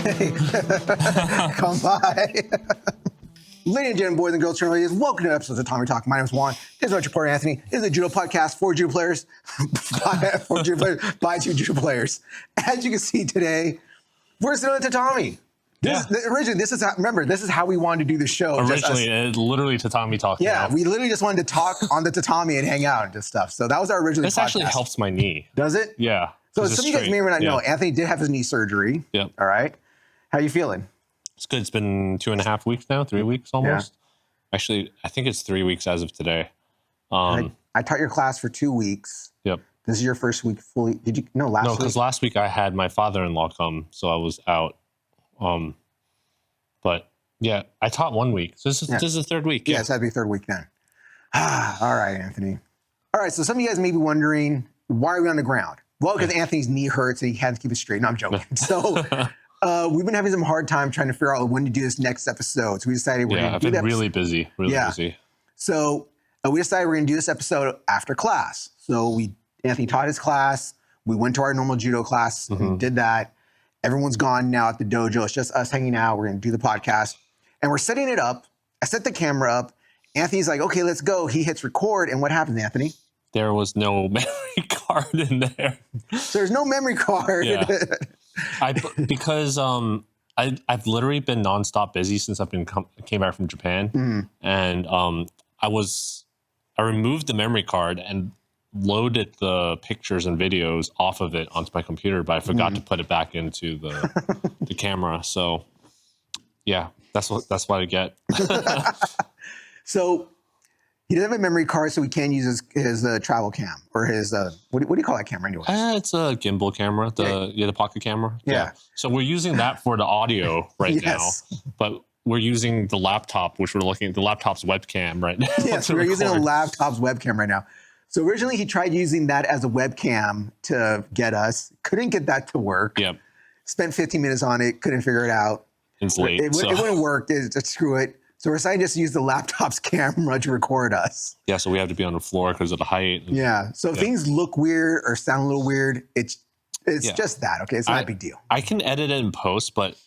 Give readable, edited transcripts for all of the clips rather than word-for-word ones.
Come by. Ladies and gentlemen, boys and girls, welcome to episodes of Tatami Talk. My name is Juan. This is our reporter Anthony. This is a judo podcast for judo players, by two judo players. As you can see today, we're sitting on tatami. Originally, this is how we wanted to do the show. Originally, it's literally Tatami Talk. Yeah, we literally just wanted to talk on the tatami and hang out and just stuff. So that was our original podcast. This actually helps my knee. Does it? Yeah. So some of you guys may or may not know, Anthony did have his knee surgery. Yep. All right. How are you feeling? It's good. It's been 2.5 weeks now, 3 weeks almost. Yeah. Actually, I think it's 3 weeks as of today. I taught your class for 2 weeks. Yep. This is your first week fully. Did you? No, last week. No, because last week I had my father-in-law come, so I was out. But yeah, I taught 1 week. So this is the third week. Yeah, it's had to be third week then. All right, Anthony. All right, so some of you guys may be wondering, why are we on the ground? Well, because Anthony's knee hurts and he had to keep it straight. No, I'm joking. So we've been having some hard time trying to figure out when to do this next episode. So we decided we're going to do that. I've been really busy. So we decided we're going to do this episode after class. So Anthony taught his class. We went to our normal judo class and did that. Everyone's gone now at the dojo. It's just us hanging out. We're going to do the podcast. And we're setting it up. I set the camera up. Anthony's like, okay, let's go. He hits record. And what happens, Anthony? There was no memory card in there. So there's no memory card. Yeah. Because I've literally been nonstop busy since I've came back from Japan. And I removed the memory card and loaded the pictures and videos off of it onto my computer, but I forgot to put it back into the camera. So yeah, that's what I get. So he doesn't have a memory card, so we can't use his travel cam or his what do you call that camera anyway? It's a gimbal camera, the pocket camera. Yeah. So we're using that for the audio now, but we're using the laptop, which we're looking at the laptop's webcam right now. Yes, we're using a laptop's webcam right now. So originally he tried using that as a webcam to get us. Couldn't get that to work. Yep. Spent 15 minutes on it. Couldn't figure it out. It's late. It wouldn't work. Screw it. So we're deciding just to use the laptop's camera to record us. Yeah, so we have to be on the floor because of the height. Yeah. So if things look weird or sound a little weird, it's just that. Okay, it's not a big deal. I can edit it in post, but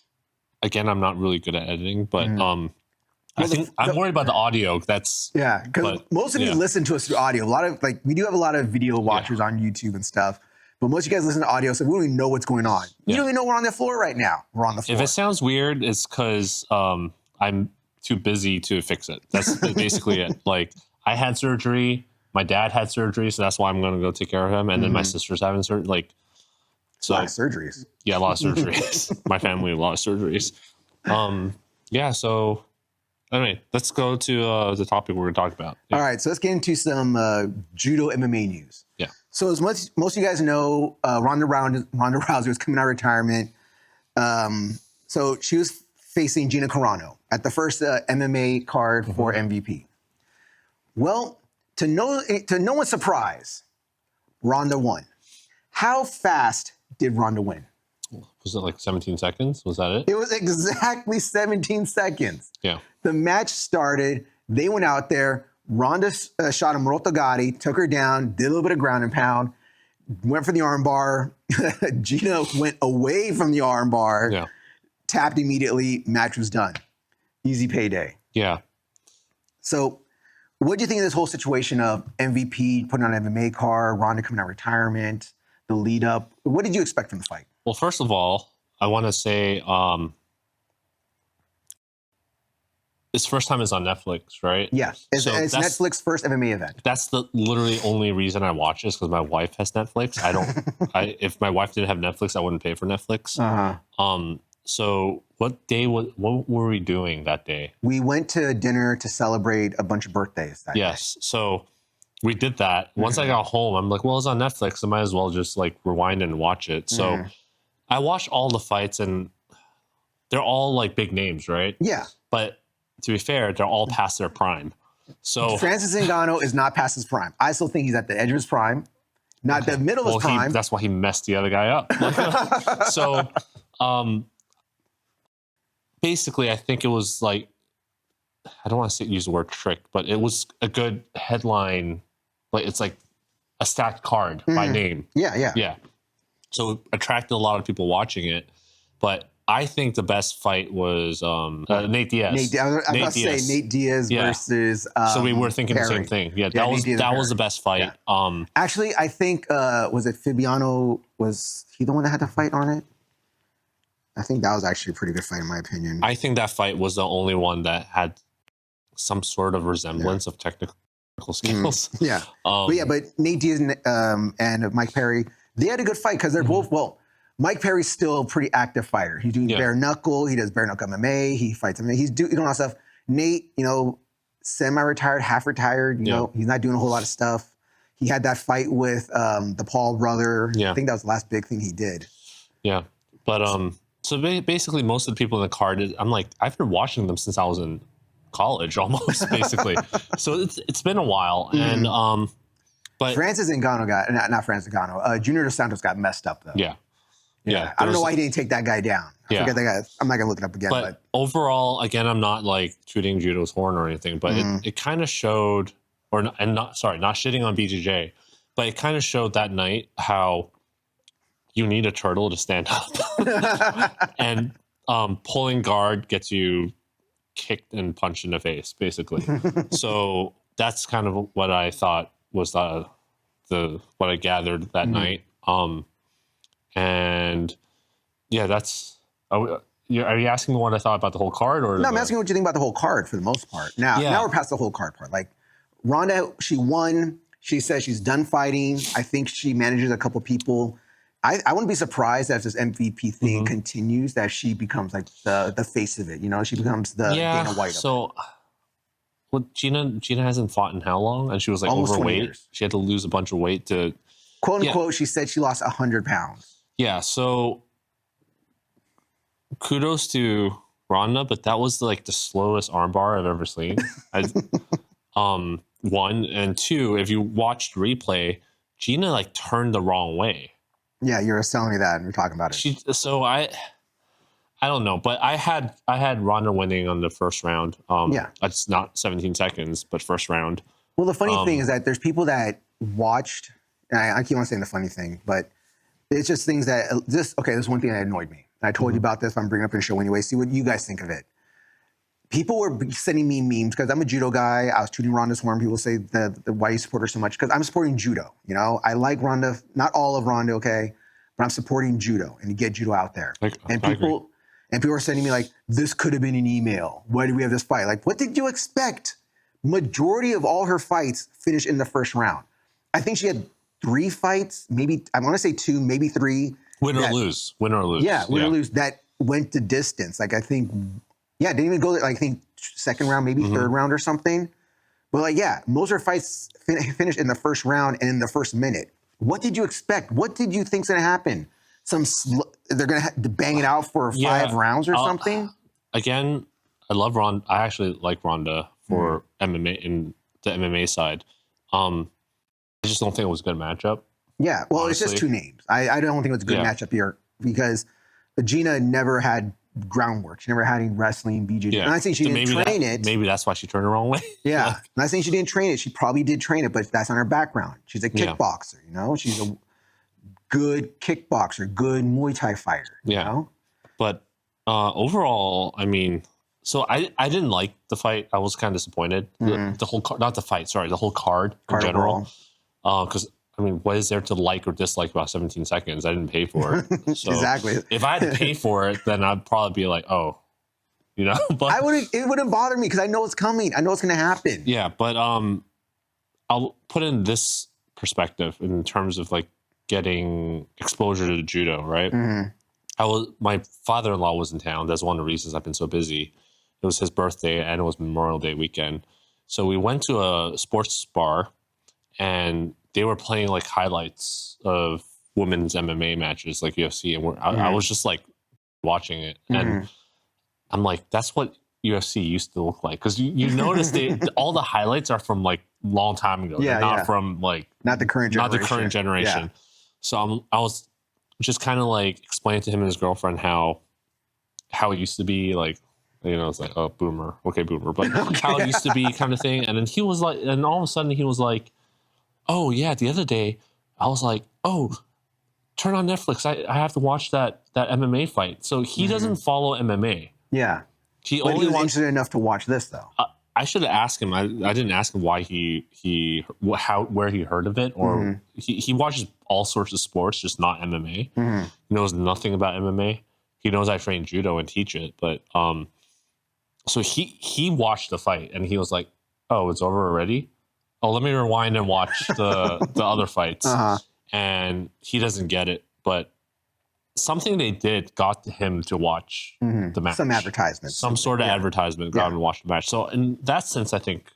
again, I'm not really good at editing. But I think I'm worried about the audio. Because most of you listen to us through audio. We do have a lot of video watchers on YouTube and stuff, but most of you guys listen to audio, so we don't even know what's going on. You don't even know we're on the floor right now. We're on the floor. If it sounds weird, it's because I'm too busy to fix it. That's basically it. Like, I had surgery, my dad had surgery, so that's why I'm going to go take care of him, and then my sister's having surgery. A lot of surgeries. Yeah, a lot of surgeries. My family, a lot of surgeries. So anyway, let's go to the topic we're going to talk about. Yeah. All right, so let's get into some judo MMA news. Yeah. So as most of you guys know, Ronda Rousey was coming out of retirement. So she was facing Gina Carano at the first MMA card for MVP. Well, to no one's surprise, Ronda won. How fast did Ronda win? Was it like 17 seconds? Was that it? It was exactly 17 seconds. Yeah. The match started. They went out there. Ronda shot a Morotogari, took her down, did a little bit of ground and pound, went for the armbar. Gina went away from the armbar. Yeah. Tapped immediately. Match was done. Easy payday. Yeah. So what do you think of this whole situation of MVP putting on an MMA card, Ronda coming out of retirement, the lead up? What did you expect from the fight? Well, first of all, I want to say this first time is on Netflix, right? Yes. It's Netflix's first MMA event. That's the literally only reason I watch this, because my wife has Netflix. If my wife didn't have Netflix, I wouldn't pay for Netflix. So what were we doing that day? We went to dinner to celebrate a bunch of birthdays that day. So we did that. Once I got home, I'm like, well, it's on Netflix. I might as well just like rewind and watch it. So I watched all the fights, and they're all like big names, right? Yeah. But to be fair, they're all past their prime. So Francis Ngannou is not past his prime. I still think he's at the edge of his prime, not the middle of his prime. That's why he messed the other guy up. So basically, I think it was like, I don't want to use the word trick, but it was a good headline. Like, it's like a stacked card by name. Yeah. So it attracted a lot of people watching it. But I think the best fight was Nate Diaz. I was about to say Nate Diaz versus. So we were thinking Perry. the same thing. Yeah, that was the best fight. Yeah. Actually, I think was it Fabiano? Was he the one that had the fight on it? I think that was actually a pretty good fight in my opinion. I think that fight was the only one that had some sort of resemblance of technical skills. Yeah, but Nate Diaz and Mike Perry, they had a good fight because they're both Mike Perry's still a pretty active fighter. He's doing bare knuckle. He does bare knuckle MMA. He fights MMA. He's doing all that stuff. Nate, semi-retired, half retired. You know, he's not doing a whole lot of stuff. He had that fight with the Paul brother. Yeah. I think that was the last big thing he did. Yeah, but so basically, most of the people in the card, I'm like, I've been watching them since I was in college, almost basically. So it's been a while, and but Francis Ngannou not Francis Ngannou. Junior Dos Santos got messed up though. Yeah. I don't know why he didn't take that guy down. I forget that guy. I'm not gonna look it up again. But overall, again, I'm not like tooting Judo's horn or anything, but it kind of showed, not shitting on BJJ, but it kind of showed that night how you need a turtle to stand up, and pulling guard gets you kicked and punched in the face, basically. So that's kind of what I thought was what I gathered that night. And yeah, that's. Are you asking me what I thought about the whole card, or no? I'm asking what you think about the whole card for the most part. Now we're past the whole card part. Like Ronda, she won. She says she's done fighting. I think she manages a couple people. I wouldn't be surprised if this MVP thing continues, that she becomes like the face of it. She becomes the Dana White. So, Gina hasn't fought in how long? And she was like almost overweight. She had to lose a bunch of weight to. Quote unquote, she said she lost 100 pounds. Yeah, so kudos to Ronda, but that was like the slowest armbar I've ever seen. One and two, if you watched replay, Gina like turned the wrong way. Yeah, you were telling me that, and we're talking about it. I don't know, but I had Ronda winning on the first round. It's not 17 seconds, but first round. Well, the funny thing is that there's people that watched. And I keep on saying the funny thing, but it's just things that this is one thing that annoyed me. And I told you about this. I'm bringing it up in the show anyway. See what you guys think of it. People were sending me memes because I'm a judo guy. I was tooting Ronda's horn. People say why you support her so much, because I'm supporting judo. I like Ronda, not all of Ronda, okay, but I'm supporting judo and to get judo out there. And people are sending me like, this could have been an email. Why did we have this fight? Like, what did you expect? Majority of all her fights finished in the first round. I think she had 3 fights, maybe, I want to say 2, maybe 3. Win or lose. Yeah, win or lose. That went the distance. Like, I think, didn't even go, like, I think second round, maybe third round or something. But, most of her fights finished in the first round and in the first minute. What did you expect? What did you think's going to happen? They're going to bang it out for 5 rounds or something? Again, I love Ronda. I actually like Ronda for MMA in the MMA side. I just don't think it was a good matchup. Yeah, well, honestly. It's just 2 names. I don't think it was a good matchup here because Gina never had groundwork. She never had any wrestling, BJJ. Yeah. And I think she didn't train it. Maybe that's why she turned the wrong way. Yeah. I'm not saying she didn't train it. She probably did train it, but that's not her background. She's a kickboxer, She's a good kickboxer, good Muay Thai fighter, you know? But overall, I mean, so I didn't like the fight. I was kind of disappointed. The whole not the fight, sorry, the whole card in general. Because I mean, what is there to like or dislike about 17 seconds? I didn't pay for it. So exactly. If I had to pay for it, then I'd probably be like, oh, But it wouldn't bother me because I know it's coming. I know it's going to happen. Yeah, but I'll put in this perspective in terms of like getting exposure to judo, right? My father-in-law was in town. That's one of the reasons I've been so busy. It was his birthday and it was Memorial Day weekend. So we went to a sports bar and they were playing like highlights of women's MMA matches, like UFC. And I was just like watching it. And I'm like, that's what UFC used to look like. Because you notice all the highlights are from like long time ago. Yeah, not from like... Not the current generation. Yeah. So I was just kind of like explaining to him and his girlfriend how it used to be, like, it's like, oh, boomer. Okay, boomer. But how it used to be kind of thing. And then he was like, and all of a sudden he was like, oh, yeah, the other day I was like, oh, turn on Netflix. I have to watch that MMA fight. So he doesn't follow MMA. Yeah. He But only he was wants. interested enough to watch this, though. I should have asked him. I didn't ask him why where he heard of it, or he watches all sorts of sports, just not MMA. He knows nothing about MMA. He knows I train judo and teach it, but so he watched the fight and he was like, "Oh, it's over already. Oh, let me rewind and watch the other fights." And he doesn't get it, but something they did got him to watch the match. Some advertisement. Some sort of advertisement got him to watch the match. So in that sense, I think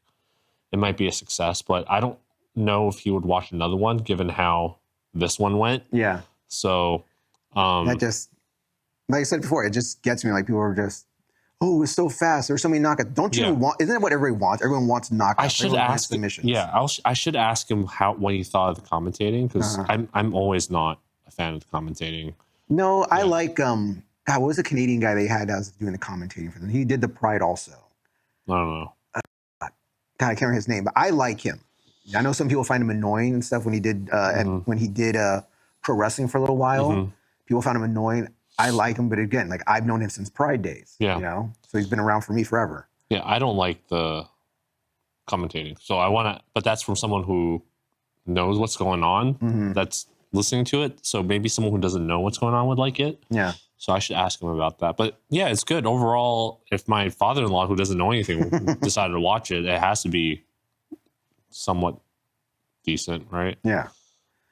it might be a success, but I don't know if he would watch another one given how this one went. Yeah. So that just, like I said before, it just gets me. Like people are just, oh, it's so fast. There's so many knockouts. Don't you want? Isn't that what everybody wants? Everyone wants knockouts. I should ask him. Yeah, I should ask him what he thought of the commentating because I'm always not a fan of the commentating. No, I like God, what was the Canadian guy they had that was doing the commentating for them? He did the Pride also. I don't know. God, I can't remember his name, but I like him. I know some people find him annoying and stuff when he did when he did pro wrestling for a little while. People found him annoying. I like him, but again, like I've known him since Pride days. Yeah. You know, so he's been around for me forever. Yeah, I don't like the commentating. So I want to, but that's from someone who knows what's going on. That's listening to it. So maybe someone who doesn't know what's going on would like it. Yeah. So I should ask him about that. But yeah, it's good overall. If my father-in-law, who doesn't know anything, decided to watch it, it has to be somewhat decent, right? Yeah.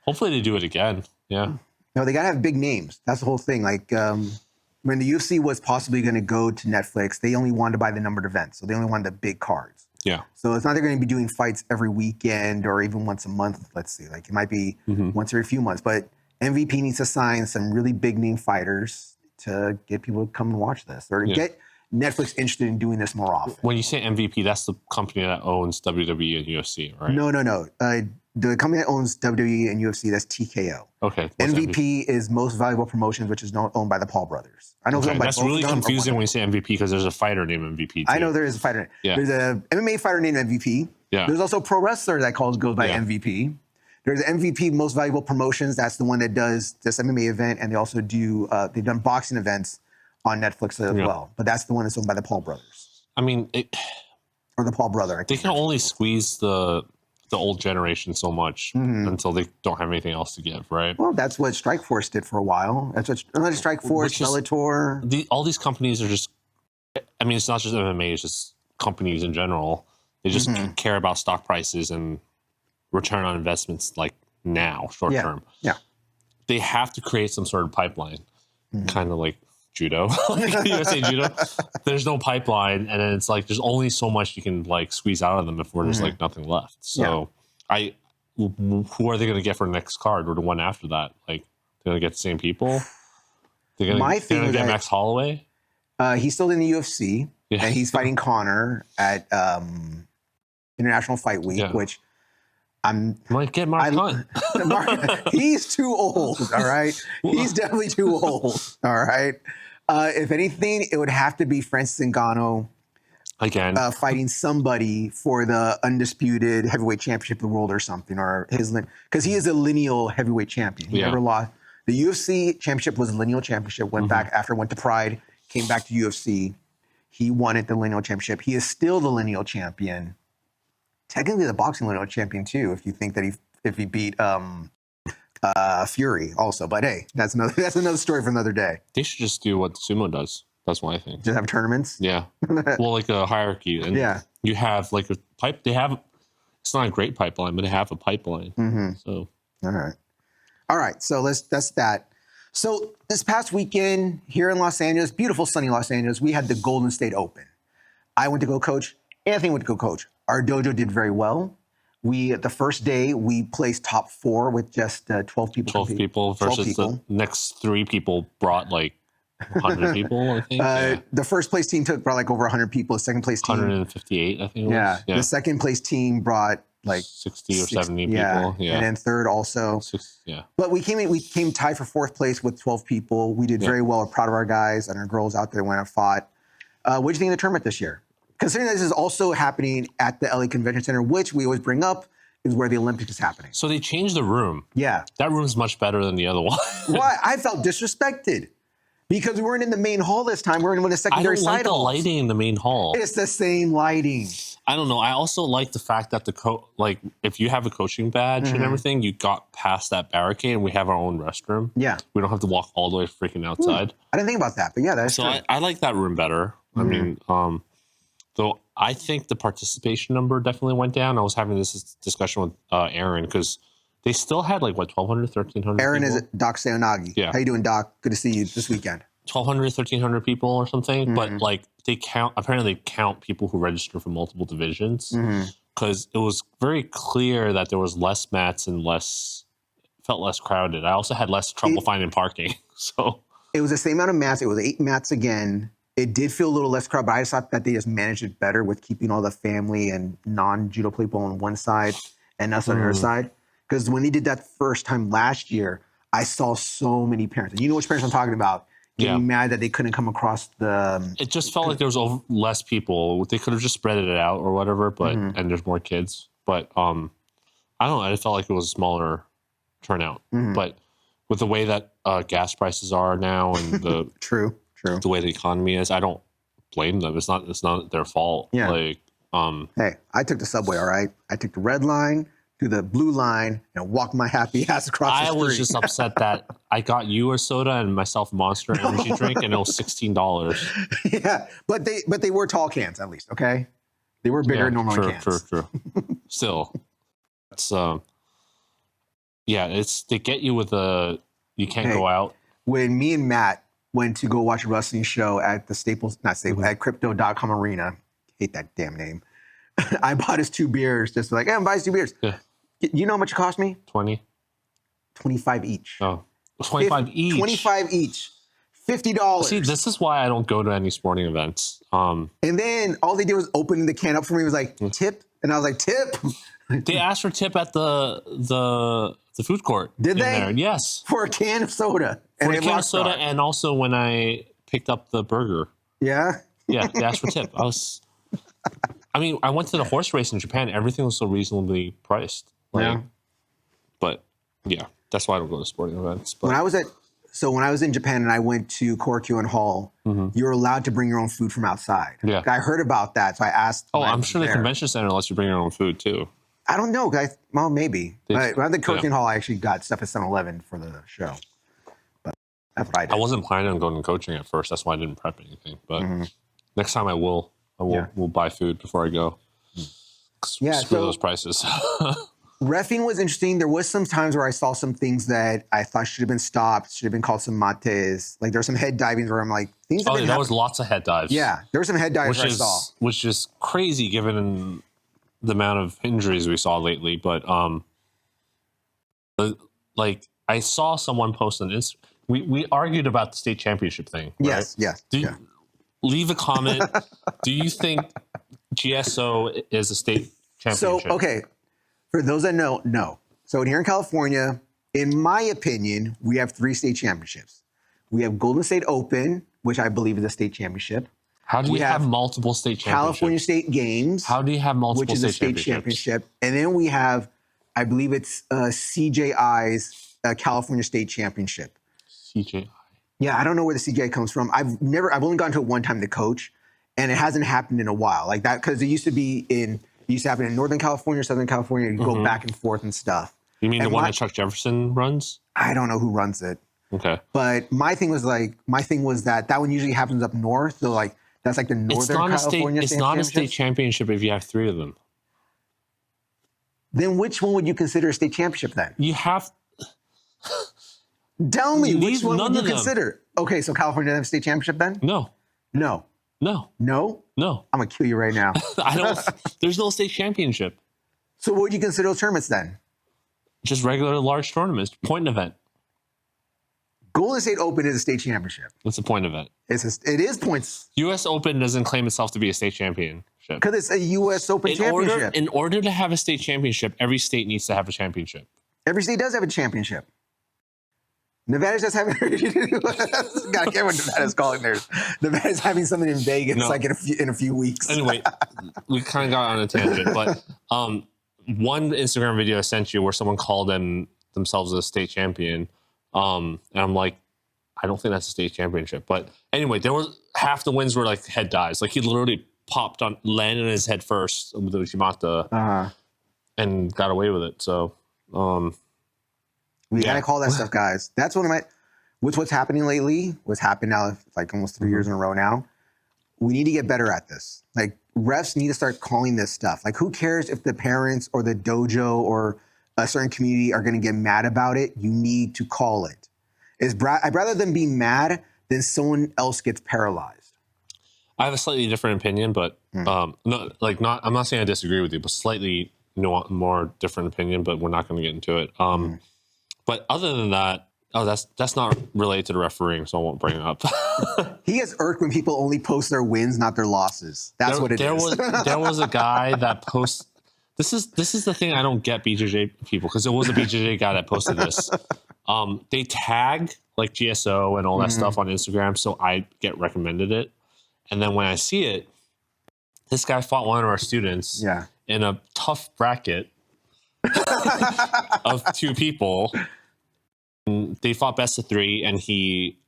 Hopefully they do it again. Yeah. No, they gotta have big names. That's the whole thing. Like when the UFC was possibly going to go to Netflix, they only wanted to buy the numbered events, so they only wanted the big cards. Yeah. So it's not they're going to be doing fights every weekend or even once a month. Let's see, like it might be once every few months. But MVP needs to sign some really big name fighters to get people to come and watch this, or to get Netflix interested in doing this more often. When you say MVP, that's the company that owns WWE and UFC, right? No. The company that owns WWE and UFC, that's TKO. Okay. MVP is Most Valuable Promotions, which is owned by the Paul brothers. I know it's owned by that's both really of them, confusing when you say MVP because there's a fighter named MVP too. I know there is a fighter. Yeah. There's a MMA fighter named MVP. Yeah. There's also a pro wrestler that goes by MVP. There's MVP Most Valuable Promotions. That's the one that does this MMA event, and they also do they've done boxing events on Netflix as well. But that's the one that's owned by the Paul brothers. I mean, or the Paul brother. They can only squeeze the old generation so much until they don't have anything else to give, right? Well, that's what Strikeforce did for a while. That's what Strikeforce, Bellator. All these companies are just, I mean, it's not just MMA, it's just companies in general. They just care about stock prices and return on investments like now, short term. Yeah. They have to create some sort of pipeline, kind of like judo, USA judo. There's no pipeline, and then it's like there's only so much you can like squeeze out of them before there's like nothing left. So who are they going to get for the next card or the one after that? Like they're going to get the same people. They're going to get Max Holloway. He's still in the UFC, and he's fighting Conor at International Fight Week, which might get Mark Hunt. He's too old. All right, he's definitely too old. All right. If anything, it would have to be Francis Ngannou again fighting somebody for the undisputed heavyweight championship of the world or something, or because he is a lineal heavyweight champion. He never lost. The UFC championship was a lineal championship. Went back after went to Pride, came back to UFC. He won at the lineal championship. He is still the lineal champion. Technically, the boxing lineal champion too. If you think that if he beat Fury also, but hey, that's another story for another day. They should just do what sumo does. That's what I think. Just have tournaments. Yeah. Well, like a hierarchy, and you have like a pipe. They have. It's not a great pipeline, but they have a pipeline. So all right. So that's that. So this past weekend here in Los Angeles, beautiful sunny Los Angeles, we had the Golden State Open. I went to go coach. Anthony went to go coach. Our dojo did very well. The first day, we placed top 4 with just 12 people. 12 people versus the next 3 people brought like 100 people, I think. The first place team brought like over 100 people. The second place team. 158, I think it was. Yeah. The second place team brought like 60 or 70 people. Yeah. And then third also. But we came tied for 4th place with 12 people. We did very well. We're proud of our guys and our girls out there went and fought. What do you think of the tournament this year? Considering this is also happening at the LA Convention Center, which we always bring up, is where the Olympics is happening. So they changed the room. Yeah. That room's much better than the other one. Why? I felt disrespected because we weren't in the main hall this time. We're in one of the secondary side halls. I don't like the lighting in the main hall. It's the same lighting. I don't know. I also like the fact that if you have a coaching badge and everything, you got past that barricade and we have our own restroom. Yeah. We don't have to walk all the way freaking outside. I didn't think about that, but yeah, that's true. I like that room better. I mean, though I think the participation number definitely went down. I was having this discussion with Aaron because they still had 1,200, 1,300 Aaron people. Is Doc Sayonagi. Yeah. How you doing, Doc? Good to see you this weekend. 1,200, 1,300 people or something. But they count people who register for multiple divisions because it was very clear that there was less mats and felt less crowded. I also had less trouble finding parking. So it was the same amount of mats. It was 8 mats again. It did feel a little less crowded, but I just thought that they just managed it better with keeping all the family and non-judo people on one side and us on the other side. Because when they did that first time last year, I saw so many parents. And you know which parents I'm talking about. Getting mad that they couldn't come across the... It just felt like there was less people. They could have just spread it out or whatever, but and there's more kids. But I don't know. I felt like it was a smaller turnout. But with the way that gas prices are now and the True. the way the economy is, I don't blame them. It's not their fault. Yeah. Hey, I took the subway, all right? I took the red line to the blue line and walked my happy ass across the street. I was just upset that I got you a soda and myself a Monster Energy drink, and it was $16. Yeah, but they were tall cans at least, okay? They were bigger than normal cans. True. Still, it's they get you with you can't go out. When me and Matt went to go watch a wrestling show at the at Crypto.com Arena, hate that damn name. I bought us 2 beers, just like, I'm buying 2 beers. Yeah. You know how much it cost me? 20. 25 each. Oh, 25 each. 25 each. $50. See, this is why I don't go to any sporting events. And then all they did was open the can up for me. It was like, tip? And I was like, tip? They asked for tip at the food court. Did they? There. Yes. For a can of soda. For a can of soda, and also when I picked up the burger. Yeah? Yeah, they asked for tip. I went to the horse race in Japan. Everything was so reasonably priced. But yeah, that's why I don't go to sporting events. But when I was in Japan and I went to Korakuen Hall, you were allowed to bring your own food from outside. Yeah. I heard about that, so I asked. Oh, I'm sure the convention center lets you bring your own food too. I don't know, guys. Well, maybe. When I was at Korakuen Hall, I actually got stuff at 7-Eleven for the show. But that's what I did. I wasn't planning on going to coaching at first. That's why I didn't prep anything. But next time I will. We'll buy food before I go. Yeah, screw those prices. Reffing was interesting. There was some times where I saw some things that I thought should have been stopped, should have been called some mates. Like there were some head divings where I'm like, things. Oh, yeah, there was lots of head dives. Yeah, there were some head dives I saw, which is crazy given the amount of injuries we saw lately. But like I saw someone post on Instagram. We argued about the state championship thing. Right? Yes. Leave a comment. Do you think GSO is a state championship? So, okay, for those that know, no. So here in California, in my opinion, we have 3 state championships. We have Golden State Open, which I believe is a state championship. How do you have multiple state championships? California State Games. How do you have multiple which is a state championship? And then we have, I believe it's CJI's California State Championship. CJI. Yeah, I don't know where the CGI comes from. I've only gone to it one time to coach, and it hasn't happened in a while. Like that, because it used to happen in Northern California, Southern California. You go back and forth and stuff. You mean the one that Chuck Jefferson runs? I don't know who runs it. Okay. But my thing was that one usually happens up north. So like that's like the Northern California. It's not a state championship if you have 3 of them. Then which one would you consider a state championship then? You have. Tell me, which one would you consider? Okay, so California doesn't have a state championship then? No. No? I'm gonna kill you right now. There's no state championship. So what would you consider those tournaments then? Just regular large tournaments, point event. Golden State Open is a state championship. It's a point event. It is points. U.S. Open doesn't claim itself to be a state championship. Because it's a U.S. Open championship. In order to have a state championship, every state needs to have a championship. Every state does have a championship. Nevada's just having. God, I can't remember what Nevada's calling theirs. Nevada's having something in Vegas, in a few weeks. Anyway, we kind of got on a tangent, but one Instagram video I sent you where someone called themselves a state champion. And I'm like, I don't think that's a state championship. But anyway, there was half the wins were like head dives. Like he literally landed on his head first with the Uchimata and got away with it. So we gotta call that stuff, guys. That's one of with what's happening lately, what's happened now like almost 3 years in a row now. We need to get better at this. Like refs need to start calling this stuff. Like who cares if the parents or the dojo or a certain community are going to get mad about it? You need to call it. I'd rather than be mad than someone else gets paralyzed. I have a slightly different opinion, but I'm not saying I disagree with you, but slightly more different opinion. But we're not going to get into it. But other than that, that's not related to the refereeing, so I won't bring it up. He gets irked when people only post their wins, not their losses. That's what it is. There was a guy that posts. This is the thing I don't get BJJ people, because it was a BJJ guy that posted this. They tag like GSO and all that stuff on Instagram, so I get recommended it. And then when I see it, this guy fought one of our students in a tough bracket of 2 people. And they fought best of 3, and he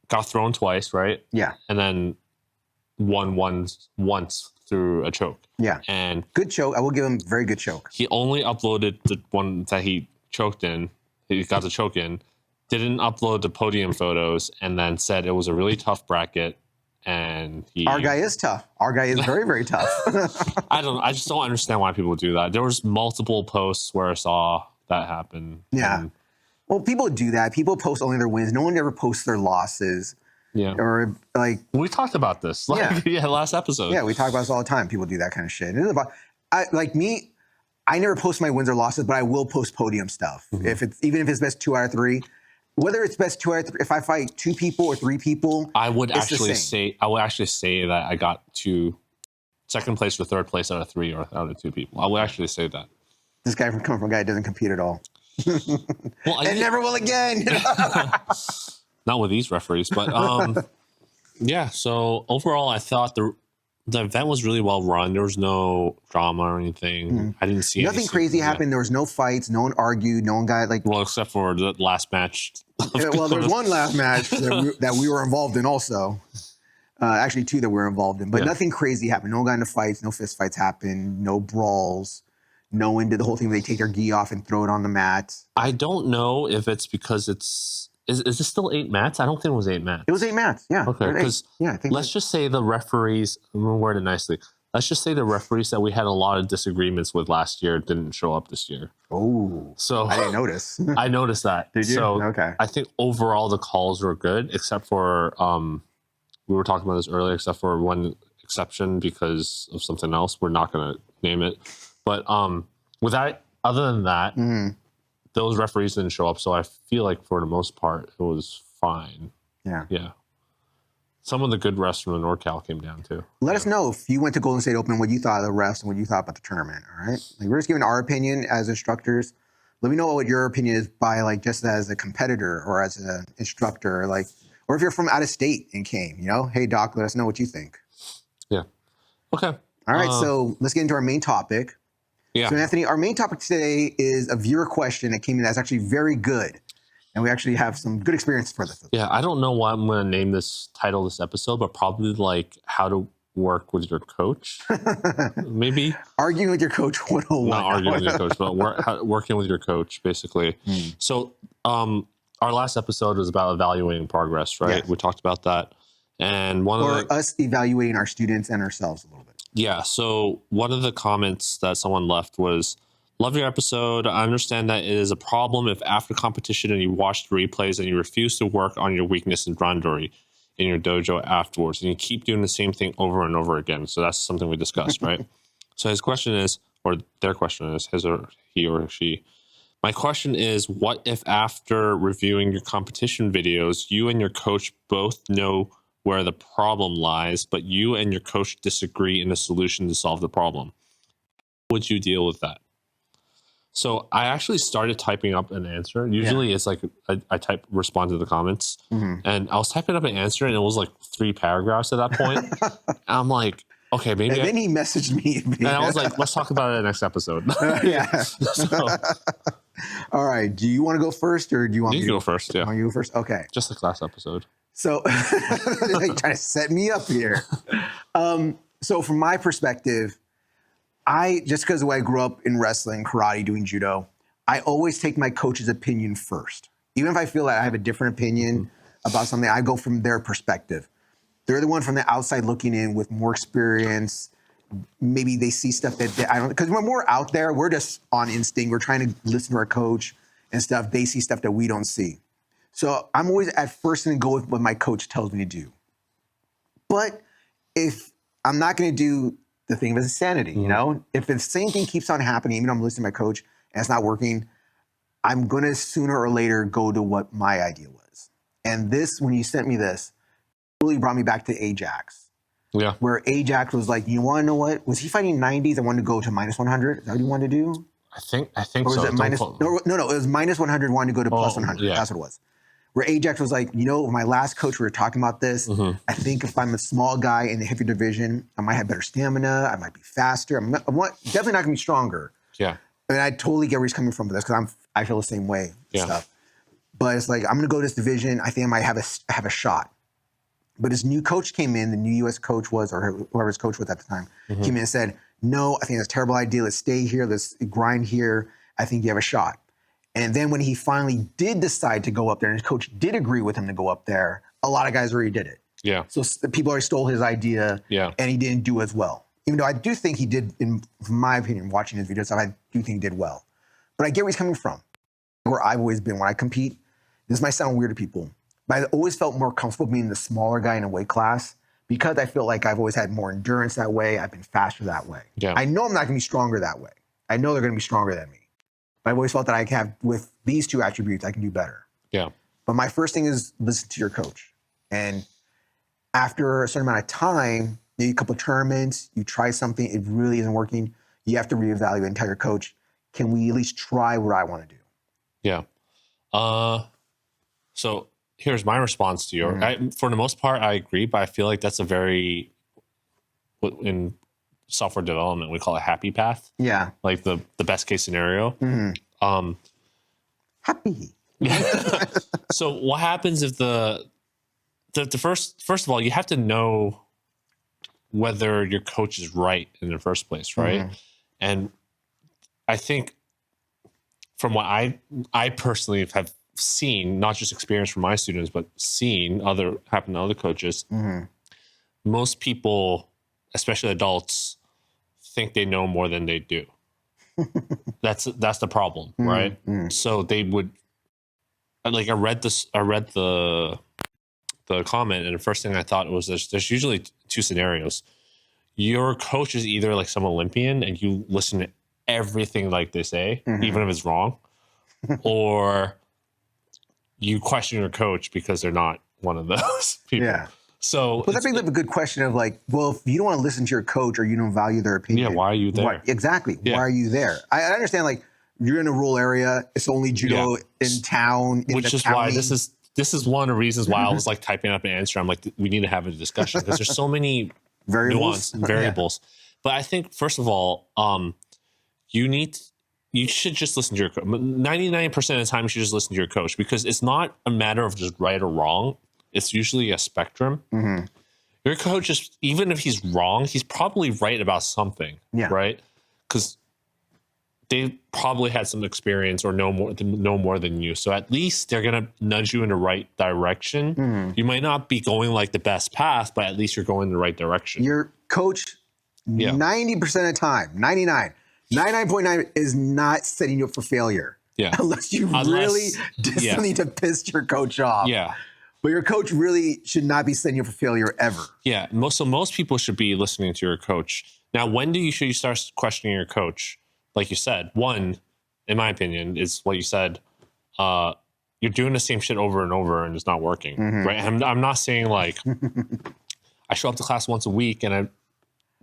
got thrown twice, right? Yeah. And then won once through a choke. Yeah. And good choke. I will give him very good choke. He only uploaded the one that he choked in. He got the choke in. Didn't upload the podium photos, and then said it was a really tough bracket. And our guy is tough. Our guy is very, very tough. I just don't understand why people do that. There was multiple posts where I saw that happen. Yeah. Well, people do that. People post only their wins. No one ever posts their losses. Yeah. Or like we talked about this. Last episode. Yeah, we talk about this all the time. People do that kind of shit. I never post my wins or losses, but I will post podium stuff. Even if it's best 2 out of 3. Whether it's best 2 out of 3, if I fight 2 people or 3 people, I would actually say that I got second place or third place out of 3 or out of 2 people. I would actually say that. This guy coming from a guy that doesn't compete at all. And never will again. Not with these referees, but yeah. So overall, I thought the event was really well run. There was no drama or anything. I didn't see nothing crazy happened. There was no fights. No one argued. No one got except for the last match. Well, there was one last match that we were involved in also. Actually, 2 that we were involved in, but nothing crazy happened. No one got into fights. No fist fights happened. No brawls. No one did the whole thing where they take their gi off and throw it on the mat. I don't know if it's because is this still 8 mats? I don't think it was 8 mats. It was 8 mats, yeah. Okay, because let's just say the referees, I'm going to word it nicely. Let's just say the referees that we had a lot of disagreements with last year didn't show up this year. Oh, so I didn't notice. I noticed that. Did you? So okay. I think overall the calls were good, except for, we were talking about this earlier, except for one exception because of something else. We're not going to name it. But other than that, those referees didn't show up, so I feel like for the most part it was fine. Yeah. Some of the good refs from the NorCal came down too. Let us know if you went to Golden State Open, what you thought of the refs and what you thought about the tournament. All right, we're just giving our opinion as instructors. Let me know what your opinion is by just as a competitor or as an instructor, or if you're from out of state and came. Hey Doc, let us know what you think. Yeah. Okay. All right, so let's get into our main topic. Yeah. So Anthony, our main topic today is a viewer question that came in that's actually very good. And we actually have some good experience for this. Yeah, I don't know what I'm going to name this episode, but probably how to work with your coach. Maybe. Arguing with your coach 101. Not arguing with your coach, but working with your coach, basically. So our last episode was about evaluating progress, right? Yes. We talked about that. And us evaluating our students and ourselves a little bit. Yeah. So one of the comments that someone left was, love your episode. I understand that it is a problem if after competition and you watch the replays and you refuse to work on your weakness in randori in your dojo afterwards, and you keep doing the same thing over and over again. So that's something we discussed, right? So his question is, or their question is, his or he or she, my question is, what if after reviewing your competition videos, you and your coach both know where the problem lies, but you and your coach disagree in a solution to solve the problem? How would you deal with that? So I actually started typing up an answer. Usually it's I respond to the comments, and I was typing up an answer, and it was 3 paragraphs at that point. I'm like, Okay, maybe. And then he messaged me. And I was like, let's talk about it in the next episode. Yeah. So, All right. Do you want to go first, or do you want you me can to go first, yeah. Want you to go first? Okay. Just like last episode. So you're trying to set me up here. So from my perspective, just because of the way I grew up in wrestling, karate, doing judo, I always take my coach's opinion first. Even if I feel that I have a different opinion about something, I go from their perspective. They're the one from the outside looking in with more experience. Maybe they see stuff that I don't, because when we're out there, we're just on instinct. We're trying to listen to our coach and stuff. They see stuff that we don't see. So I'm always at first going to go with what my coach tells me to do. But if I'm not going to do the thing of insanity, you know, if the same thing keeps on happening, even though I'm listening to my coach and it's not working, I'm going to sooner or later go to what my idea was. And this, when you sent me this, really brought me back to Ajax. Yeah. Where Ajax was like, you want to know what? Was he fighting 90s? I wanted to go to minus 100. Is that what he wanted to do? I think Or was so. it minus? No, it was minus 100, wanted to go to plus 100. Yeah. That's what it was. Where Ajax was like, you know, my last coach, we were talking about this. I think if I'm a small guy in the heavy division, I might have better stamina. I might be faster. I'm definitely not going to be stronger. Yeah. And I totally get where he's coming from with this because I feel the same way. Yeah. Stuff. But it's like, I'm going to go to this division. I think I might have a shot. But his new coach came in, the new U.S. coach was, or whoever his coach was at the time, came in and said, no, I think that's a terrible idea. Let's stay here. Let's grind here. I think you have a shot. And then when he finally did decide to go up there, and his coach did agree with him to go up there, a lot of guys already did it. Yeah. So people already stole his idea, and he didn't do as well. Even though I do think he did, in my opinion, watching his videos, I do think he did well. But I get where he's coming from. Where I've always been when I compete, this might sound weird to people, but I always felt more comfortable being the smaller guy in a weight class because I feel like I've always had more endurance that way. I've been faster that way. Yeah. I know I'm not going to be stronger that way. I know they're going to be stronger than me. But I've always felt that I have, with these two attributes, I can do better. Yeah. But my first thing is listen to your coach. And after a certain amount of time, maybe a couple of tournaments, you try something, it really isn't working, you have to reevaluate and tell your coach, can we at least try what I want to do? Yeah. So here's my response to your. For the most part, I agree, but I feel like that's a very, in software development, we call it happy path. Yeah. Like the best case scenario. Happy. So what happens if the first of all, you have to know whether your coach is right in the first place, right? And I think from what I personally have seen, not just experience from my students, but seen happen to other coaches, most people, especially adults, think they know more than they do. That's the problem, right? So they would, like, I read the comment, and the first thing I thought was there's usually two scenarios. Your coach is either like some Olympian and you listen to everything like they say, even if it's wrong, or you question your coach because they're not one of those people. Yeah. So, but that brings up a good question of like, well, if you don't want to listen to your coach or you don't value their opinion, why are you there? Exactly. Yeah. Why are you there? I understand, like, you're in a rural area. It's only judo in town, which is why this is one of the reasons why I was like typing up an answer. I'm like, we need to have a discussion because there's so many variables. But I think, first of all, you should just listen to your coach. 99% of the time, you should just listen to your coach because it's not a matter of just right or wrong. It's usually a spectrum. Your coach is, even if he's wrong, he's probably right about something, right? Because they probably had some experience or know more than you. So at least they're gonna nudge you in the right direction. You might not be going like the best path, but at least you're going in the right direction. Your coach, 90% of the time, 99.9 is not setting you up for failure. Yeah. Unless you really just need to piss your coach off. Yeah. But your coach really should not be setting you up for failure ever. Yeah. Most people should be listening to your coach. Now, when should you start questioning your coach? Like you said, one, in my opinion, is what you said. You're doing the same shit over and over and it's not working. Right. And I'm not saying like I show up to class once a week and I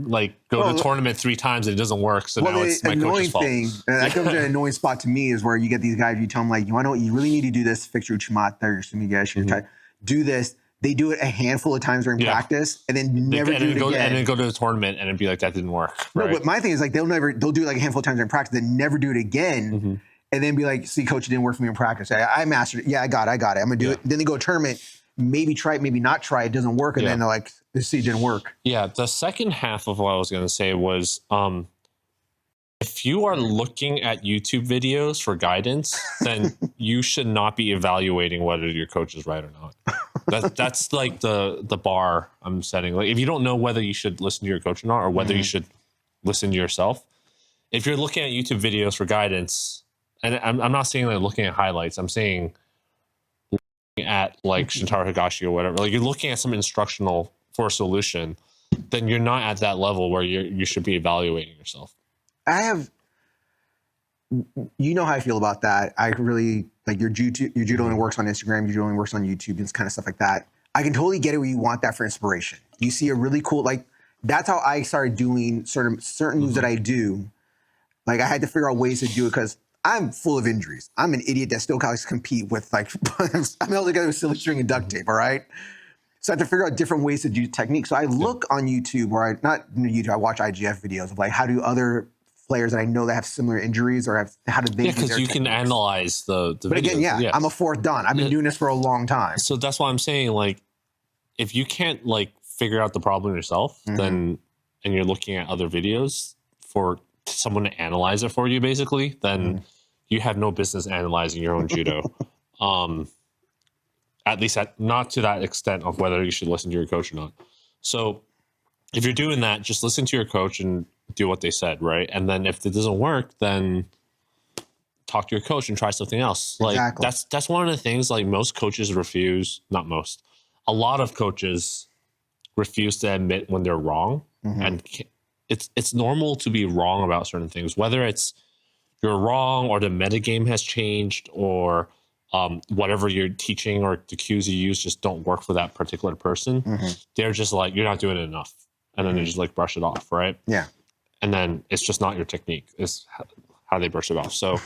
like go to the tournament 3 times and it doesn't work. So now it's my coach's fault. And that comes to an annoying spot to me is where you get these guys, you tell them like, you want to know what, you really need to do this, fix your uchimata, your sumigaeshi, try do this. they do it a handful of times during practice and then never do it again. And then go to the tournament and it'd be like, that didn't work. No, but my thing is like, they'll do it like a handful of times during practice, then never do it again. And then be like, see, coach, it didn't work for me in practice. I mastered it. Yeah, I got it. I'm going to do it. Then they go to a tournament, maybe try it, maybe not try it. It doesn't work. And then they're like, see, it didn't work. Yeah. The second half of what I was going to say was, if you are looking at YouTube videos for guidance, then you should not be evaluating whether your coach is right or not. That's like the bar I'm setting. Like, if you don't know whether you should listen to your coach or not, or whether you should listen to yourself, if you're looking at YouTube videos for guidance, and I'm not saying like looking at highlights, I'm saying looking at like Shintaro Higashi or whatever, like you're looking at some instructional for a solution, then you're not at that level where you should be evaluating yourself. You know how I feel about that. I really like your judo only works on Instagram, your judo only works on YouTube, and this kind of stuff like that. I can totally get it where you want that for inspiration. You see a really cool, like, that's how I started doing certain moves that I do. Like, I had to figure out ways to do it because I'm full of injuries. I'm an idiot that still likes to compete with, like, I'm held together with silly string and duct tape, all right? So I have to figure out different ways to do techniques. So I look on YouTube, or not YouTube, I watch IGF videos of, like, how do other players that I know that have similar injuries, or how do they do their because you techniques. Can analyze the But videos. again, I'm a fourth dan. I've been doing this for a long time. So that's why I'm saying, like, if you can't, like, figure out the problem yourself, then, and you're looking at other videos for someone to analyze it for you, basically, then you have no business analyzing your own judo. At least not to that extent of whether you should listen to your coach or not. So if you're doing that, just listen to your coach and do what they said, right? And then if it doesn't work, then talk to your coach and try something else. Like, Exactly. that's one of the things, like, most coaches refuse, not most, a lot of coaches refuse to admit when they're wrong. And it's normal to be wrong about certain things, whether it's you're wrong or the metagame has changed, or whatever you're teaching or the cues you use just don't work for that particular person. They're just like, you're not doing it enough. And then they just, like, brush it off, right? Yeah. And then it's just not your technique. It's how they brush it off. So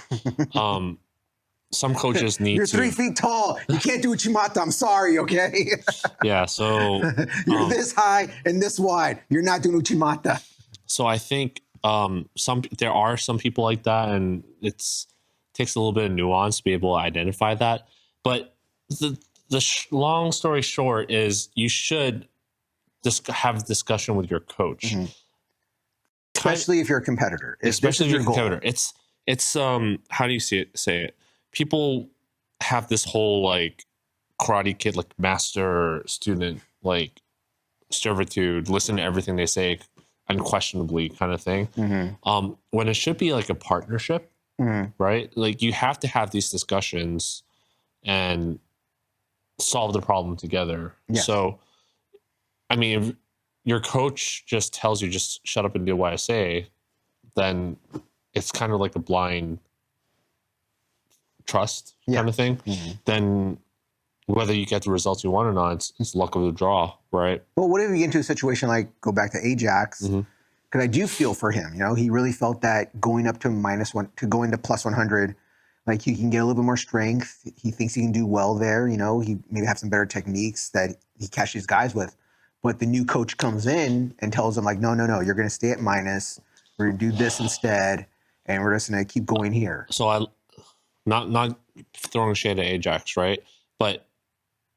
some coaches need You're 3 feet tall. You can't do Uchimata. I'm sorry, okay? Yeah, so You're this high and this wide. You're not doing Uchimata. So I think there are some people like that, and it takes a little bit of nuance to be able to identify that. But the long story short is, you should just have a discussion with your coach, especially if you're a competitor. Especially if you're a competitor, it's how do you say it? People have this whole, like, Karate Kid, like, master student, like, servitude, listen to everything they say unquestionably kind of thing. When it should be like a partnership, right? Like, you have to have these discussions and solve the problem together. Yes. So, I mean, if your coach just tells you, just shut up and do what I say, then it's kind of like a blind trust kind of thing. Then whether you get the results you want or not, it's luck of the draw, right? Well, what if you get into a situation like, go back to Ajax, because I do feel for him. You know, he really felt that going up to -1 to going to +100, like, he can get a little bit more strength. He thinks he can do well there. You know, he maybe have some better techniques that he catches guys with. But the new coach comes in and tells him, like, no, you're going to stay at minus. We're going to do this instead, and we're just going to keep going here. So not throwing shade at Ajax, right? But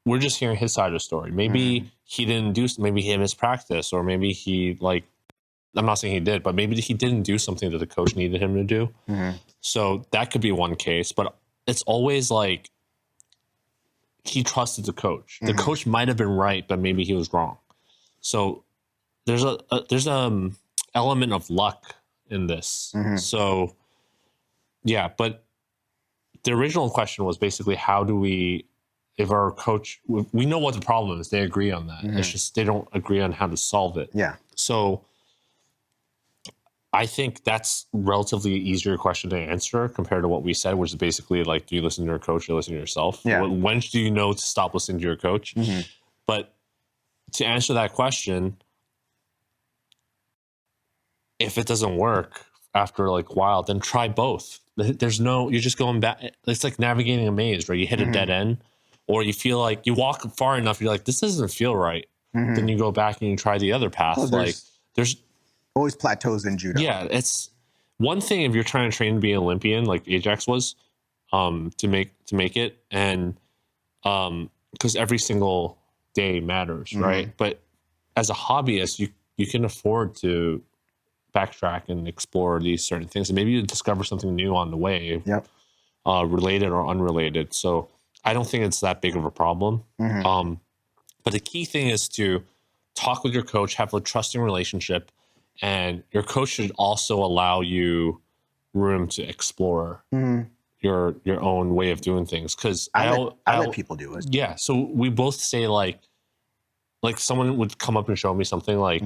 we're just hearing his side of the story. Maybe he didn't maybe he missed practice, or maybe he, like, I'm not saying he did, but maybe he didn't do something that the coach needed him to do. So that could be one case, but it's always like, he trusted the coach. The coach might have been right, but maybe he was wrong. So there's a element of luck in this. So yeah, but the original question was basically, how do we, if our coach, we know what the problem is, they agree on that. It's just they don't agree on how to solve it. Yeah. So I think that's relatively easier question to answer compared to what we said, which is basically like, do you listen to your coach or listen to yourself? Yeah. When do you know to stop listening to your coach? But to answer that question, if it doesn't work after, like, a while, then try both. You're just going back. It's like navigating a maze, right? You hit a dead end. or you feel like you walk far enough, you're like, this doesn't feel right. Then you go back and you try the other path. There's always plateaus in judo. Yeah, it's one thing if you're trying to train to be an Olympian, like Ajax was, to make it, and because every single day matters, right? But as a hobbyist, you can afford to backtrack and explore these certain things, and maybe you discover something new on the way, related or unrelated. So I don't think it's that big of a problem. But the key thing is to talk with your coach, have a trusting relationship, and your coach should also allow you room to explore your own way of doing things. Because I let people do it. Yeah. So we both say like someone would come up and show me something like,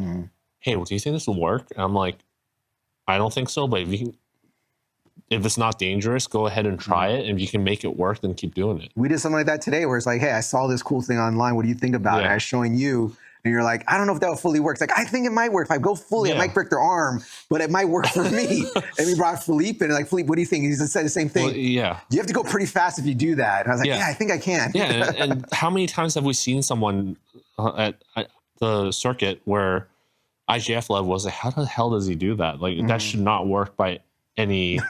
"Hey, well, do you think this will work?" And I'm like, "I don't think so, but if it's not dangerous, go ahead and try it. And if you can make it work, then keep doing it." We did something like that today where it's like, hey, I saw this cool thing online. What do you think about it? I was showing you, and you're like, I don't know if that will fully work. It's like, I think it might work. If I go fully, it might break their arm, but it might work for me. And we brought Philippe in, and like, Philippe, what do you think? He said the same thing. Well, yeah. You have to go pretty fast if you do that. And I was like, yeah, I think I can. Yeah. And how many times have we seen someone at the circuit where IGF level was like, how the hell does he do that? Like, that should not work by any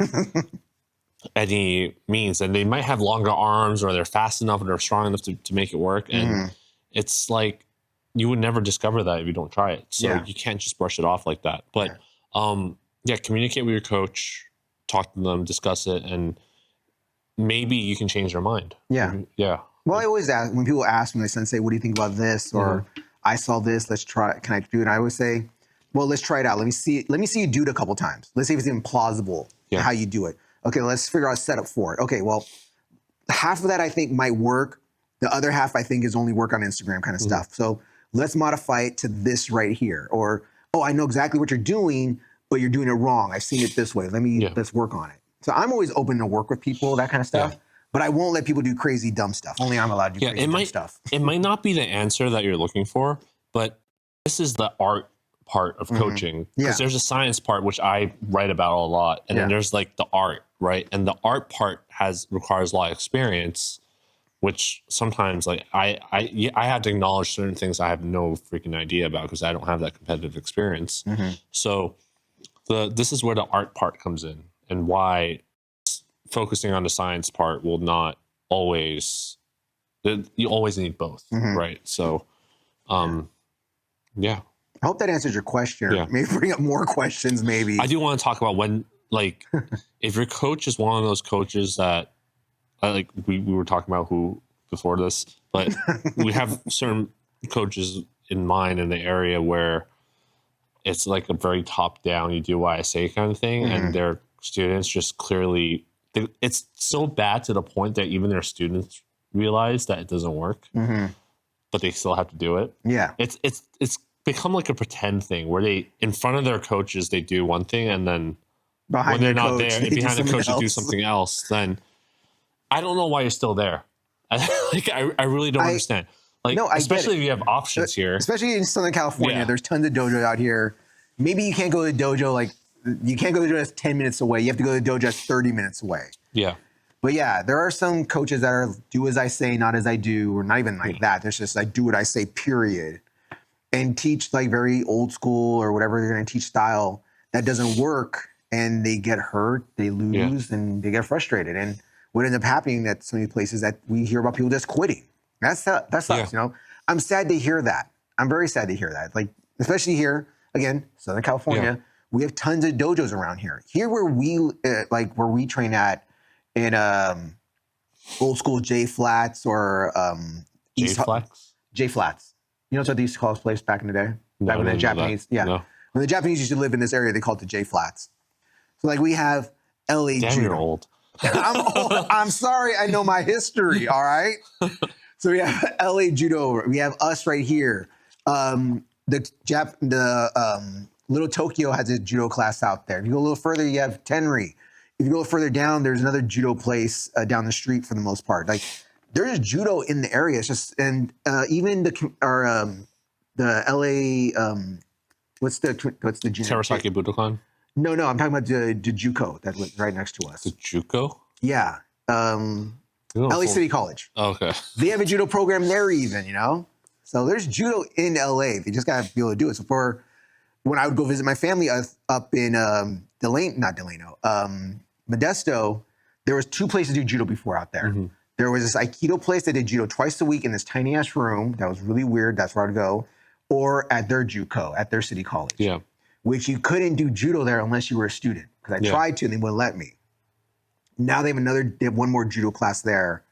means. And they might have longer arms, or they're fast enough, or they're strong enough to make it work. And it's like, you would never discover that if you don't try it. So you can't just brush it off like that. But communicate with your coach, talk to them, discuss it, and maybe you can change their mind. Yeah. Well, I always ask, when people ask me, say, what do you think about this? Or I saw this, let's try it. Can I do it? And I always say, well, let's try it out. Let me see you do it a couple times. Let's see if it's even plausible how you do it. Okay, let's figure out a setup for it. Okay, well, half of that I think might work. The other half I think is only work on Instagram kind of stuff. So let's modify it to this right here. Or, oh, I know exactly what you're doing, but you're doing it wrong. I've seen it this way. Let's work on it. So I'm always open to work with people, that kind of stuff. But I won't let people do crazy, dumb stuff. Only I'm allowed to do crazy, dumb stuff. It might not be the answer that you're looking for, but this is the art part of coaching. Because there's a science part, which I write about a lot. And then there's like the art, right? And the art part requires a lot of experience, which sometimes like I have to acknowledge certain things I have no freaking idea about because I don't have that competitive experience. So this is where the art part comes in, and why focusing on the science part will not always, you always need both, right? So, I hope that answers your question. Maybe bring up more questions, maybe. I do want to talk about when, like, if your coach is one of those coaches that, like, we were talking about who before this, but we have certain coaches in mind in the area where it's like a very top down, you do what I say kind of thing, and their students just clearly, it's so bad to the point that even their students realize that it doesn't work, but they still have to do it. It's become like a pretend thing where they, in front of their coaches, they do one thing, and then when they're not there, behind the coach, they do something else. Then I don't know why you're still there. I really don't understand. Like, no, especially if you have options here. Especially in Southern California, there's tons of dojo out here. Maybe you can't go to the dojo, like, you can't go to the dojo that's 10 minutes away. You have to go to the dojo that's 30 minutes away. But yeah, there are some coaches that are do as I say, not as I do, or not even like that. There's just like do what I say, period. And teach like very old school or whatever they're going to teach style that doesn't work, and they get hurt, they lose, and they get frustrated. And what ends up happening at so many places that we hear about people just quitting. That sucks, you know? I'm sad to hear that. I'm very sad to hear that. Like, especially here, again, Southern California, we have tons of dojos around here. Here where we train at in old school J Flats or J Flats? J Flats. You know what they used to call this place back in the day? Back when the Japanese, when the Japanese used to live in this area, they called it the J Flats. So like we have LA Damn, Judo. you're old. I'm old. I'm sorry, I know my history, all right? So we have LA Judo. We have us right here. Little Tokyo has a judo class out there. If you go a little further, you have Tenri. If you go further down, there's another judo place down the street for the most part. Like, there's judo in the area. It's just, and even the LA, what's the gym? Terasaki Budokan? No, I'm talking about the JUCO that was right next to us. The JUCO? Yeah. LA City College. Okay. They have a judo program there even, you know? So there's judo in LA. They just got to be able to do it. So when I would go visit my family up in Modesto, there was 2 places to do judo before out there. Mm-hmm. There was this Aikido place that did judo twice a week in this tiny ass room. That was really weird. That's where I'd go. Or at their JUCO, at their city college. Yeah. Which you couldn't do judo there unless you were a student. Because I tried to and they wouldn't let me. Now they have one more judo class there.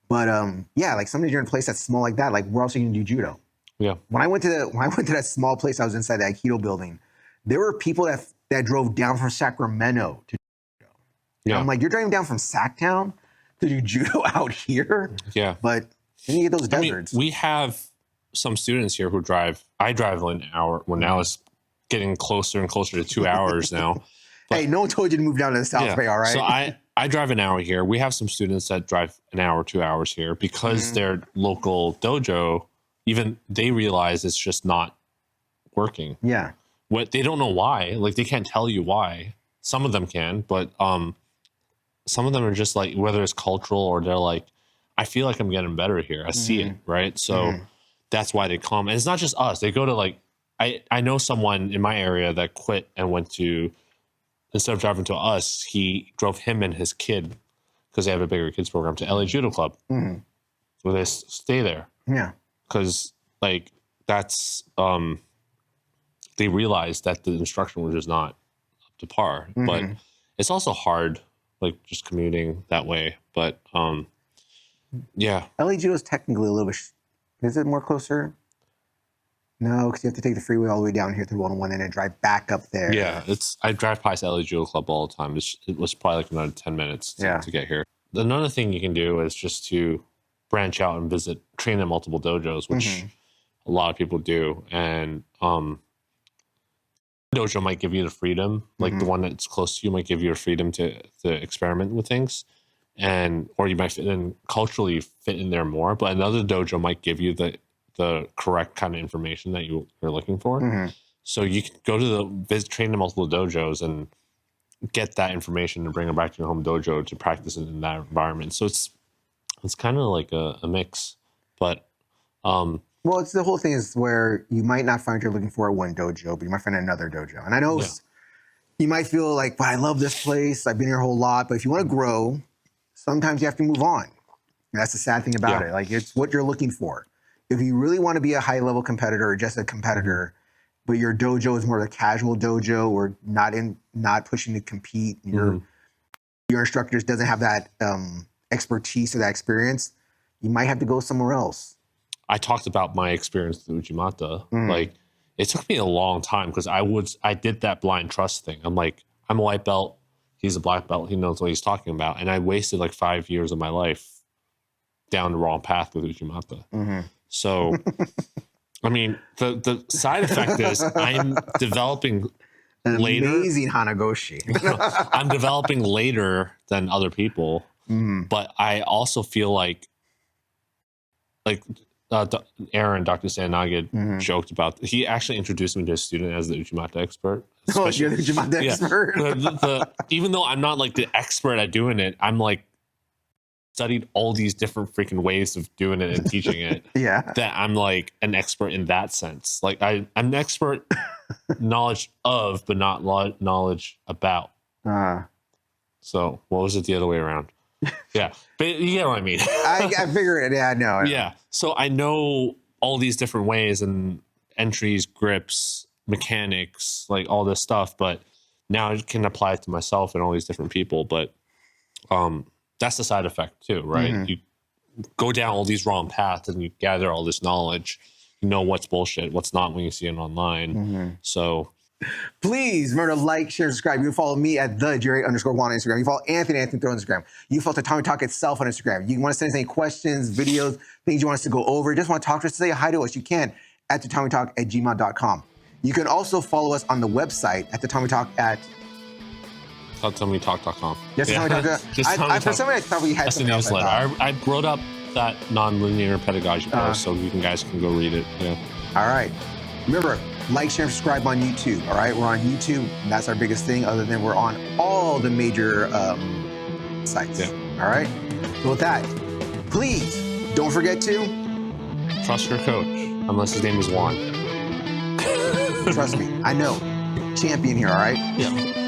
But like somebody in a place that's small like that, like where else are you gonna do judo? Yeah. When I went to that small place, I was inside the Aikido building. There were people that drove down from Sacramento to do judo. Yeah. I'm like, you're driving down from Sacktown to do judo out here? Yeah. But then you get those deserts. We have some students here who drive. I drive an hour. Well, now it's getting closer and closer to 2 hours now. But, hey, no one told you to move down to the South Bay, all right? So I drive an hour here. We have some students that drive an hour, 2 hours here because their local dojo, even they realize it's just not working. Yeah. They don't know why. Like they can't tell you why. Some of them can, but some of them are just like, whether it's cultural or they're like, I feel like I'm getting better here. I see it, right? So that's why they come. And it's not just us. They go to like, I know someone in my area that quit and went to, instead of driving to us, he drove him and his kid, because they have a bigger kids program, to LA Judo Club. Where they stay there. Yeah. Because like that's, they realized that the instruction was just not up to par. But it's also hard, like just commuting that way. But yeah. LA Judo is technically a little bit, is it more closer? No, because you have to take the freeway all the way down here to 101 and then drive back up there. Yeah, I drive past LA Judo Club all the time. It was probably like another 10 minutes to get here. Another thing you can do is just to branch out and train in multiple dojos, which a lot of people do. And dojo might give you the freedom, like the one that's close to you might give you a freedom to experiment with things. Or you might culturally fit in there more. But another dojo might give you the correct kind of information that you're looking for. So you can go to train in multiple dojos and get that information and bring it back to your home dojo to practice it in that environment. So it's kind of like a mix, but well, it's the whole thing is where you might not find what you're looking for at one dojo, but you might find another dojo. And I know you might feel like, well, I love this place. I've been here a whole lot, but if you want to grow, sometimes you have to move on. And that's the sad thing about it. Like it's what you're looking for. If you really want to be a high-level competitor or just a competitor, but your dojo is more of a casual dojo or not pushing to compete, your instructor just doesn't have that expertise or that experience, you might have to go somewhere else. I talked about my experience with Ujimata. Like it took me a long time because I did that blind trust thing. I'm like, I'm a white belt, he's a black belt, he knows what he's talking about. And I wasted like 5 years of my life down the wrong path with Ujimata. So, I mean, the side effect is I'm developing later. Amazing Hanagoshi. I'm developing later than other people, but I also feel like Aaron, Dr. Sanagid, joked about. He actually introduced me to a student as the Ujimata expert. Oh, you're the Ujimata expert. Even though I'm not like the expert at doing it, I'm like studied all these different freaking ways of doing it and teaching it. That I'm like an expert in that sense. Like I'm an expert knowledge of, but not knowledge about. So what was it the other way around? Yeah, but you get what I mean. I figured it. Yeah, I know. Yeah, so I know all these different ways and entries, grips, mechanics, like all this stuff. But now I can apply it to myself and all these different people. But that's the side effect too, right? You go down all these wrong paths and you gather all this knowledge. You know what's bullshit, what's not when you see it online. So please remember to like, share, subscribe. You can follow me at @Jerry_Juan on Instagram. You follow Anthony Throw on Instagram. You follow Tatami Talk itself on Instagram. You want to send us any questions, videos, things you want us to go over, just want to talk to us, say hi to us, you can at tatamitalk@gmail.com. You can also follow us on the website at Tatami Talk at TatamiTalk.com. Yes, Tatami for some reason I thought we had that's the newsletter. I wrote up that non-linear pedagogy post, so you guys can go read it. Yeah. All right. Remember, like, share, and subscribe on YouTube. All right, we're on YouTube. And that's our biggest thing. Other than we're on all the major sites. Yeah. All All right. So with that, please don't forget to Trust your coach, unless his name is Juan. trust me. I know, champion here. All right. Yeah.